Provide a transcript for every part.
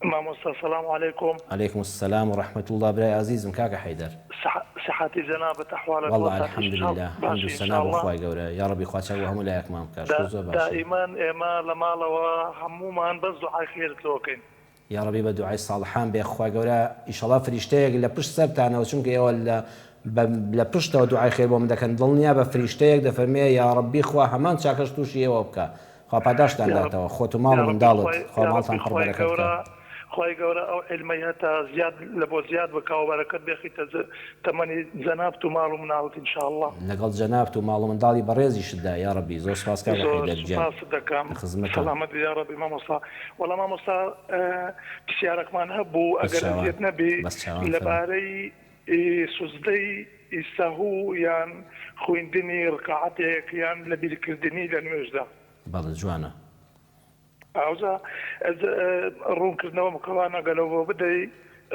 مامۆستا سلام علیکم. عليكم السلام ورحمة الله برای عزيزم كاكا حيدر. صحتي جنابة أحوالك والله الحمد لله حمد والسنة بخواي قورا يا ربي خواتشا وهم لا يكمام كاش دائما إما لما لوا همومان بس دعاء خير تلوكين يا ربي بدعاء الصالحان بأخواي قورا إن شاء الله فريشتاق لا بش سبتانا وشنك يا ولا لا بشتا ودعاء خير بوم ده كان ضلنيا بفريشتاق ده فرمي يا ربي خوا همان شاكش توشي وبكا خوا بداش داتا خوتو مال من دالت خوا مالتان خير بركة خواهی گەورە ئەو علمەی هەتا زیاد لە بۆ زیاد بکاو بەرەکەت بێخیتە تەمەنی جەنابت و ماڵ و مناڵت ئینشاءالله لەگەڵ جەنابت و ماڵ و منداڵی بەڕێزیشتدا یا رەبی زۆر سوپاس کاکا حەیدەر گیان سپاس دەکەم سەلامەت یا رەبی مامۆستا وەڵام مامۆستا پرسیارێکمان هەبوو ئەگەر ئەزیەت نەبێ لەبارەی سوزدەی سەهوو یان خوێندنی ڕکعاتێک یان لە بیرکردنی لە نوێژدا بەڵێ جوانە ئەوجا ڕوونکردنەوە مکەوانە گەلەوە بدەی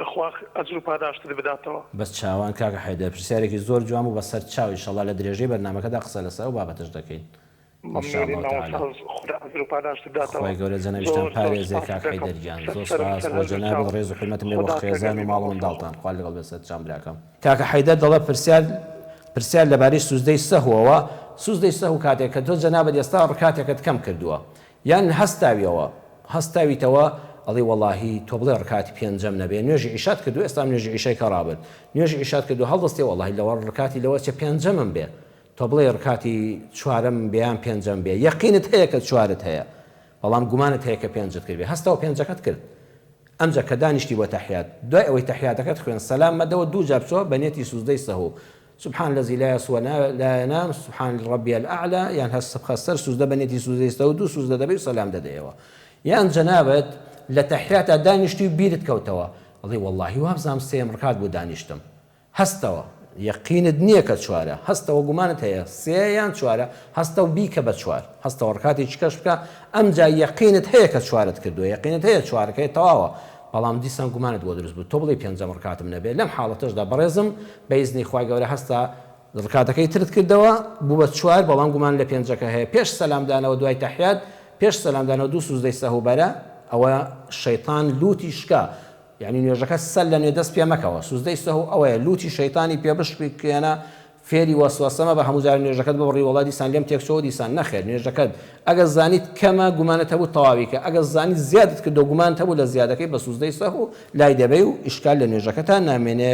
خوا ئەجر و پاداشتی بداتەوە بەس چاوان کاکە حەیدەر پرسیارێکی زۆر جوان و بەسەر چاو ئینشەڵا لە درێژەی بەرنامەکەدا قسە لەسەر و بابەتش دەکەین خۆی گەورە جەنەویشتان پارێزێ کاکە حەیدەر گیان زۆر سپاس بۆ جەناب ڕێز و حرمەتم لێ بۆ خێزان و ماڵ و منداڵتان خوا لەگەڵ بێسەر چام براکەم کاکە حەیدەر دەڵێ پرسیار لەبارەی سوزدەی سەهوەوە سوزدەی سەهو کاتێک کە تۆ جەنابەت ئێستا ڕکاتێکت کەم کردووە یان هەستاویتەوە ئەڵێ وەڵاهی تۆ بڵێ ڕکاتی پێنجەم نەبێ نوێژی عیشات کردو ئێستا نوێژی عیشای کەڕابێت نوێژی عیشات کردو هەڵدەستێ وەڵاهی لەوە ڕکاتی لەوە چە پێنجەمم بێ تۆ بڵێ ڕکاتی چوارەم بیان پێنجەم بێ یەقینت هەیە کە چوارت هەیە بەڵام گومانت هەیە کە پێنجت کرد بێ هەستەوە پێنجەکەت کرد ئەمجا کە دانیشتی بۆ تەحیات دوای ئەوەی تەحیاتەکەت خوێن سەلام مەدەوە دوو جار بچۆ بە نێتی سوزدەی سەهو سبحان الذي لا يسوى لا ينام سبحان ربي الأعلى يعني هسه بخسر سوزده بنيتي سوزده يستودو سوزده دبي سلام دديوا يعني جنابت لتحيات دانشتي بيرت كوتوا الله والله وابزام سيم ركعت بو دانشتم هستوا يقين دنيا كشواره هستوا قمانت هي سيان شواره هستوا بيك بشوار هستوا ركعتي تشكشبك ام جا يقينت هي كشواره كردو يقينت هي شواره كي تواوا بەڵام دیسان گومانت بۆ دروست بوو تۆ بڵێ پێنجەم ڕکاتم نەبێت لەم حاڵەتەشدا بەڕێزم بەیزنی خوای گەورە هەستا ڕکاتەکەی ترت کردەوە بوو بە چوار بەڵام گومان لە پێنجەکە هەیە پێش سەلامدانەوە دوای تەحیات پێش سەلامدانەوە دوو سوزدەی سەهو بەرە ئەوە شەیطان لوتی شکا یعنی نوێژەکە سەل لە نوێ دەست پێ مەکەوە سوزدەی سەهو ئەوەیە لوتی شەیطانی پێ بشکێنە فێری وەسوەسەمە بە هەموو جار نوێژەکەت ببڕی وڵا دیسان لێم تێکچەوە دیسان نەخێر نوێژەکەت ئەگەر زانیت کەمە گومانت هەبوو تەواویکە ئەگەر زانیت زیادت کردو گومانت هەبوو لە زیادەکەی بە سوزدەی سەهو لای دەبێ و ئیشکال لە نوێژەکەتان نامێنێ